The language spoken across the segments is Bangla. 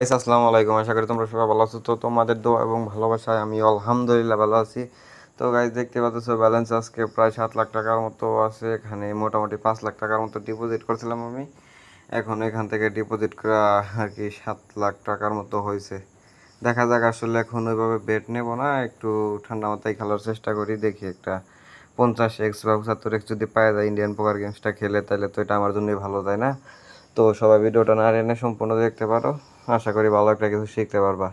আসসালামু আলাইকুম। আশা করি তোমরা সবাই ভালো আছো। তো তোমাদের দোয়া এবং ভালোবাসায় আমি আলহামদুলিল্লাহ ভালো আছি। তো গাইজ দেখতে পাচ্ছ ব্যালেন্স আজকে প্রায় 7 লাখ টাকার মতো আছে। এখানে মোটামুটি 5 লাখ টাকার মতো ডিপোজিট করছিলাম আমি। এখন এখান থেকে ডিপোজিট করা আর কি 7 লাখ টাকার মতো হয়েছে। দেখা যাক, আসলে এখন ওইভাবে বেট নেব না, একটু ঠান্ডা মাথায় খেলার চেষ্টা করি। দেখি একটা 50x বা 75x যদি পাওয়া যায় ইন্ডিয়ান পোকার গেমসটা খেলে, তাহলে তো এটা আমার জন্যই ভালো, তাই না? তো সবাই ভিডিওটা না টেনে সম্পূর্ণ দেখতে পারো, আশা করি ভালো একটা কিছু শিখতে পারবা।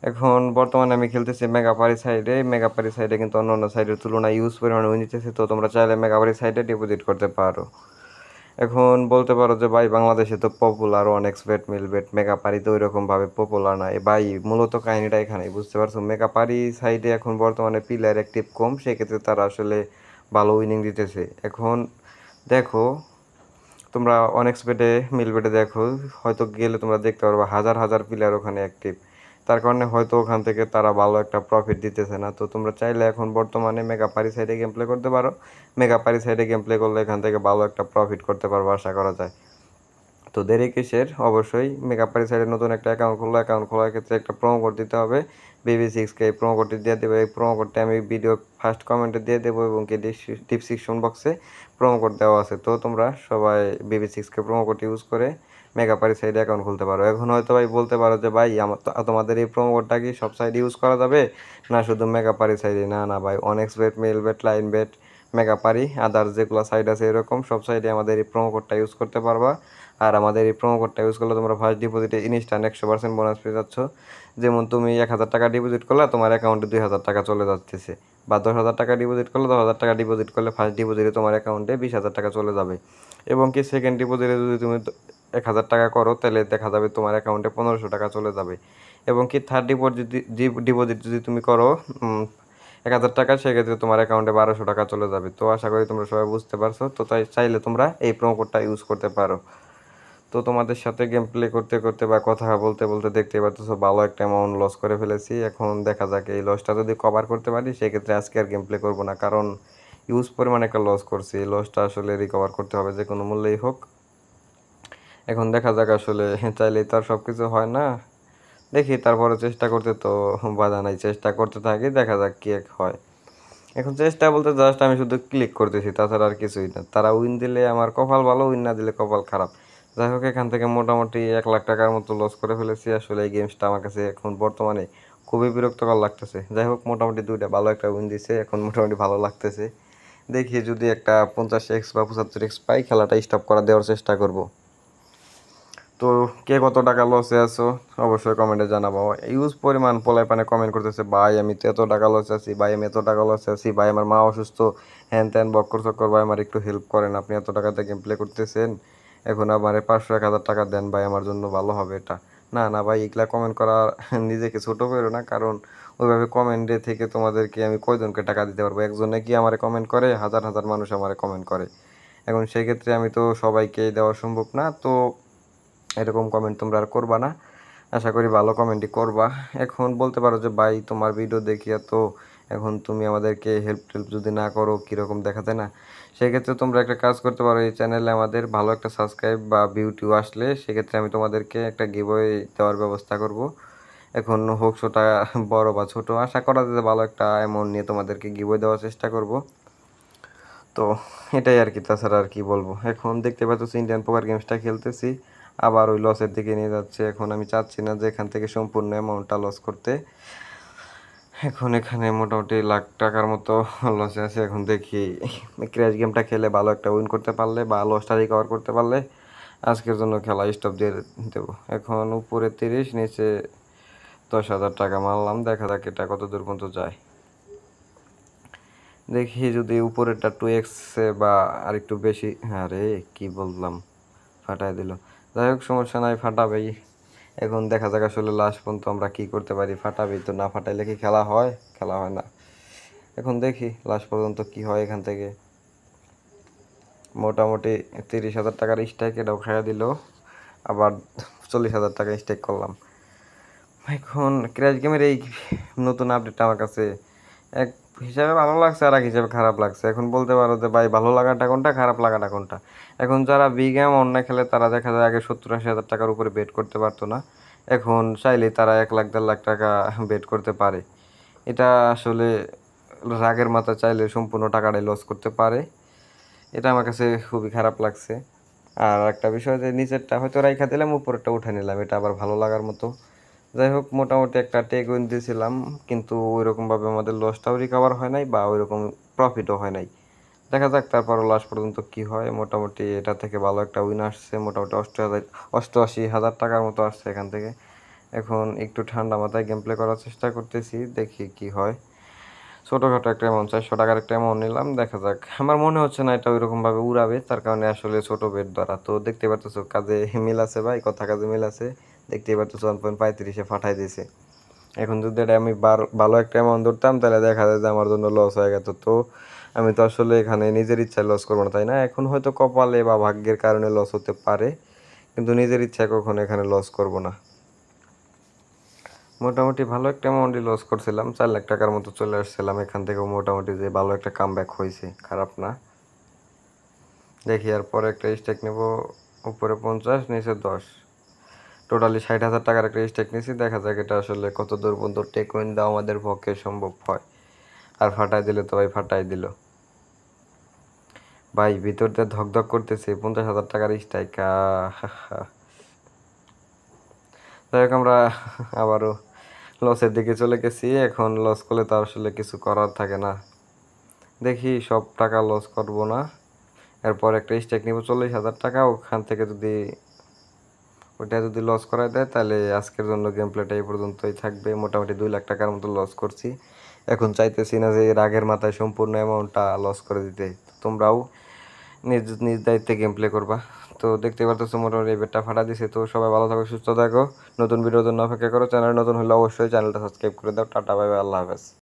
এখন বর্তমানে আমি খেলতেছি মেগাপারি সাইডে। মেগাপারি সাইডে কিন্তু অন্য অন্য সাইডের তুলনায় ইউজ পরিমাণে উইন নিতেছে, তো তোমরা চাইলে মেগাপারি সাইডে ডিপোজিট করতে পারো। এখন বলতে পারো যে ভাই বাংলাদেশে তো পপুলার অনেক্স বেট, মিল বেট, মেগাপারি তো ওইরকমভাবে পপুলার না। ভাই মূলত কাহিনিটা এখানেই, বুঝতে পারছো? মেগাপারি সাইডে এখন বর্তমানে প্লেয়ার অ্যাক্টিভ কম, সেক্ষেত্রে তারা আসলে ভালো উইনিং দিতেছে। এখন দেখো, তোমরা অনেক্স বেডে, মিল বেডে দেখো, হয়তো গেলে তোমরা দেখতে পারবে হাজার হাজার প্লেয়ার ওখানে অ্যাক্টিভ। তার কারণে হয়তো ওখান থেকে তারা ভালো একটা প্রফিট দিতেছে না। তো তোমরা চাইলে এখন বর্তমানে মেগাপারি সাইডে গেম প্লে করতে পারো। মেগাপারি সাইডে গেম প্লে করলে এখান থেকে ভালো একটা প্রফিট করতে পারবো আশা করা যায়। তো দেরি কিসের, অবশ্যই মেগাপারি সাইডে নতুন একটা অ্যাকাউন্ট খোলার ক্ষেত্রে একটা প্রোমো কোড দিতে হবে। BB6কে এই প্রোমো কোডটি দিয়ে দেবে। এই প্রোমো কোডটি আমি ভিডিও ফার্স্ট কমেন্টে দিয়ে দেবো এবং কি ডিসক্রিপশন বক্সে প্রোমো কোড দেওয়া আছে। তো তোমরা সবাই BB6কে প্রোমো কোড ইউজ করে মেগাপারি সাইডে অ্যাকাউন্ট খুলতে পারো। এখন হয়তো ভাই বলতে পারো যে ভাই আমার তোমাদের এই প্রোমো কোডটা কি সব সাইডে ইউজ করা যাবে, না শুধু মেগাপারি সাইডে? না না ভাই, one x bet, Melbet, Linebet, Megapari, others যেগুলো সাইড আছে এরকম সব সাইডে আমাদের এই প্রোমো কোডটা ইউজ করতে পারবা। আর আমাদের এই প্রোমো কোডটা ইউজ করলে তোমরা ফার্স্ট ডিপোজিটে ইনস্ট্যান্ট 100% বোনাস পেয়ে যাচ্ছ। যেমন তুমি 1,000 টাকা ডিপোজিট করলে তোমার অ্যাকাউন্টে 2,000 টাকা চলে যাচ্ছে, বা 10,000 টাকা ডিপোজিট করলে 10,000 টাকা ডিপোজিট করলে ফার্স্ট ডিপোজিটে তোমার অ্যাকাউন্টে 20,000 টাকা চলে যাবে। এবং কি সেকেন্ড ডিপোজিটে যদি তুমি 1,000 টাকা করো, তাহলে দেখা যাবে তোমার অ্যাকাউন্টে 1,500 টাকা চলে যাবে। এবং কি থার্ড ডিপোজিট যদি তুমি করো 1,000 টাকা, সেক্ষেত্রে তোমার অ্যাকাউন্টে 1,200 টাকা চলে যাবে। তো আশা করি তোমরা সবাই বুঝতে পারছো। তো তাই চাইলে তোমরা এই প্রোমো কোডটা ইউজ করতে পারো। তো তোমাদের সাথে গেম প্লে করতে করতে বা কথা বলতে বলতে দেখতে পাচ্ছ ভালো একটা অ্যামাউন্ট লস করে ফেলেছি। এখন দেখা যাক এই লসটা যদি কভার করতে পারি, সেক্ষেত্রে আজকে আর গেম প্লে করবো না, কারণ ইউজ পরিমাণে একটা লস করছি। এই লসটা আসলে রিকভার করতে হবে যে কোনো মূল্যেই হোক। এখন দেখা যাক, আসলে চাইলেই তো আর সব কিছু হয় না। দেখি, তারপরে চেষ্টা করতে তো বাধা নাই, চেষ্টা করতে থাকি, দেখা যাক কি এক হয়। এখন চেষ্টা বলতে জাস্ট আমি শুধু ক্লিক করতেছি, তাছাড়া আর কিছুই না। তারা উইন দিলে আমার কপাল ভালো, উইন না দিলে কপাল খারাপ। যাই হোক, এখান থেকে মোটামুটি 1 লাখ টাকার মতো লস করে ফেলেছি। আসলে এই গেমসটা আমার কাছে এখন বর্তমানে খুবই বিরক্তকর লাগতেছে। যাই হোক, মোটামুটি দুইটা ভালো একটা উইন দিছে, এখন মোটামুটি ভালো লাগতেছে। দেখি যদি একটা 50x বা 75x পাই, খেলাটা স্টপ করা দেওয়ার চেষ্টা করব। তো কে কত টাকা লসে আছো অবশ্যই কমেন্টে জানাবো। ইউজ পরিমাণ পোলায় পানে কমেন্ট করতেছে, ভাই আমি তো এত টাকা লসে আছি, ভাই আমি এত টাকা লসে আছি, ভাই আমার মা অসুস্থ, হ্যান ত্যান বক্কর চক্কর, ভাই আমার একটু হেল্প করেন, আপনি এত টাকাতে গেম প্লে করতেছেন, এখন আমার 500-1,000 টাকা দেন ভাই, আমার জন্য ভালো হবে এটা। না না ভাই, এগুলা কমেন্ট করা নিজেকে ছোট করো না, কারণ ওইভাবে কমেন্টে থেকে তোমাদেরকে আমি কয়জনকে টাকা দিতে পারবো? একজনে কি আমারে কমেন্ট করে? হাজার হাজার মানুষ আমারে কমেন্ট করে। এখন সেক্ষেত্রে আমি তো সবাইকে দেওয়া সম্ভব না। তো এরকম কমেন্ট তোমরা আর করবা না, আশা করি ভালো কমেন্টই করবা। এখন বলতে পারো যে ভাই তোমার ভিডিও দেখিয়া তো এখন তুমি আমাদেরকে হেল্প টেল্প যদি না করো কীরকম দেখাতে না? সেক্ষেত্রে তোমরা একটা কাজ করতে পারো, এই চ্যানেলে আমাদের ভালো একটা সাবস্ক্রাইব বা ভিউ আসলে সেক্ষেত্রে আমি তোমাদেরকে একটা গিভওয়ে দেওয়ার ব্যবস্থা করব। এখন হোক ছোটা, বড় বা ছোট, আশা করা যায় যে ভালো একটা অ্যামাউন্ট নিয়ে তোমাদেরকে গিভওয়ে দেওয়ার চেষ্টা করব। তো এটাই আর কি, তাছাড়া আর কি বলবো। এখন দেখতে পাচ্ছ ইন্ডিয়ান পোকার গেমসটা খেলতেছি, আবার ওই লসের দিকে নিয়ে যাচ্ছে। এখন আমি চাচ্ছি না যে এখান থেকে সম্পূর্ণ অ্যামাউন্টটা লস করতে। এখন এখানে মোটামুটি লাখ টাকার মতো লসে আছে। এখন দেখি ক্র্যাশ গেমটা খেলে ভালো একটা উইন করতে পারলে বা লসটা রিকভার করতে পারলে আজকের জন্য খেলা স্টপ দিয়ে দেবো। এখন উপরে 30, নিচে 10,000 টাকা মারলাম, দেখা যাক এটা কত দূর পর্যন্ত যায়। দেখি যদি উপরেরটা 2x বা আর একটু বেশি, হ্যাঁ রে কি বললাম, ফাটাই দিল। যাই হোক, সমস্যা নাই, ফাটাবেই। এখন দেখা যাক আসলে লাস্ট পর্যন্ত আমরা কি করতে পারি। ফাটাবেই তো, না ফাটাইলে কি খেলা হয়? খেলা হয় না। এখন দেখি লাস্ট পর্যন্ত কি হয় এখান থেকে। মোটামুটি 30,000 টাকার স্ট্যাক, এটাও খাইয়া দিল। আবার 40,000 টাকা স্ট্যাক করলাম। এখন ক্র্যাশ গেমের এই নতুন আপডেটটা আমার কাছে এক হিসাবে ভালো লাগছে, আর এক হিসাবে খারাপ লাগছে। এখন বলতে পারো যে ভাই ভালো লাগাটা কোনটা, খারাপ লাগাটা কোনটা? এখন যারা বি গেম অন্য খেলে তারা দেখা যায় আগে 70-80 হাজার টাকার উপরে বেট করতে পারতো না, এখন চাইলে তারা 1 লাখ 1.5 লাখ টাকা বেট করতে পারে। এটা আসলে রাগের মাথায় চাইলে সম্পূর্ণ টাকাটাই লস করতে পারে। এটা আমার কাছে খুবই খারাপ লাগছে। আর একটা বিষয় যে নিচেরটা হয়তো রাইখা দিলাম, উপরেরটা উঠে নিলাম, এটা আবার ভালো লাগার মতো। যাই হোক, মোটামুটি একটা টেক উইন দিয়েছিলাম, কিন্তু ওইরকমভাবে আমাদের লসটাও রিকভার হয় নাই বা ওইরকম প্রফিটও হয় নাই। দেখা যাক তারপরও লাস্ট পর্যন্ত কি হয়। মোটামুটি এটা থেকে ভালো একটা উইন আসছে, মোটামুটি 88,000 টাকার মতো আসছে এখান থেকে। এখন একটু ঠান্ডা মাথায় গেম প্লে করার চেষ্টা করতেছি, দেখি কি হয়। ছোটোখাটো একটা অ্যামাউন্ট, 400 টাকার একটা অ্যামাউন্ট নিলাম, দেখা যাক। আমার মনে হচ্ছে না এটা ওইরকমভাবে উড়াবে, তার কারণে আসলে ছোটো বেট ধরা। তো দেখতে পারতেছো কাজে মিল আছে ভাই, কথা কাজে মিল আছে। দেখতেই পারতেছো 1.35-এ ফাটাই দিয়েছে। এখন যদি এটা আমি ভালো একটা অ্যামাউন্ট ধরতাম, তাহলে দেখা যায় যে আমার জন্য লস হয়ে গেত। তো আমি তো আসলে এখানে নিজের ইচ্ছায় লস করবো না, তাই না? এখন হয়তো কপালে বা ভাগ্যের কারণে লস হতে পারে, কিন্তু নিজের ইচ্ছায় কখনো এখানে লস করব না। মোটামুটি ভালো একটা অ্যামাউন্টই লস করছিলাম, 4 লাখ টাকার মতো চলে আসছিলাম এখান থেকেও। মোটামুটি যে ভালো একটা কামব্যাক হয়েছে, খারাপ না। দেখি আর পরে একটা স্টেক নেব, উপরে 50 নিচে 10, টোটালি 60,000 টাকার একটা স্টেক নিয়েছি। দেখা যাক এটা আসলে কত দূর পর্যন্ত টেক উইন দেওয়া আমাদের পক্ষে সম্ভব হয়। আর ফাটাই দিলে তো ভাই ফাটাই দিল ভাই, ভিতর দিয়ে ধকধক করতেছে। 50,000 টাকার স্ট্রাইক। যাই হোক, আমরা আবারও লসের দিকে চলে গেছি। এখন লস করলে তো আসলে কিছু করার থাকে না। দেখি সব টাকা লস করব না। এরপর একটা স্টেক নিব 40,000 টাকা, ওখান থেকে যদি ওটা যদি লস করায় দেয়, তাহলে আজকের জন্য গেম প্লেটা এই পর্যন্তই থাকবে। মোটামুটি 2 লাখ টাকার মতো লস করছি। এখন চাইতেছি না যে রাগের মাথায় সম্পূর্ণ অ্যামাউন্টটা লস করে দিতে। তোমরাও নিজ নিজ দায়িত্বে গেম প্লে করবা। তো দেখতে পারতেছো মোটামুটি এই বেটটা ফাটা দিছে। তো সবাই ভালো থাকো, সুস্থ থাকো, নতুন ভিডিওর জন্য অপেক্ষা করো। চ্যানেল নতুন হলে অবশ্যই চ্যানেলটা সাবস্ক্রাইব করে দাও। টাটা, বাই বাই, আল্লাহ হাফেজ।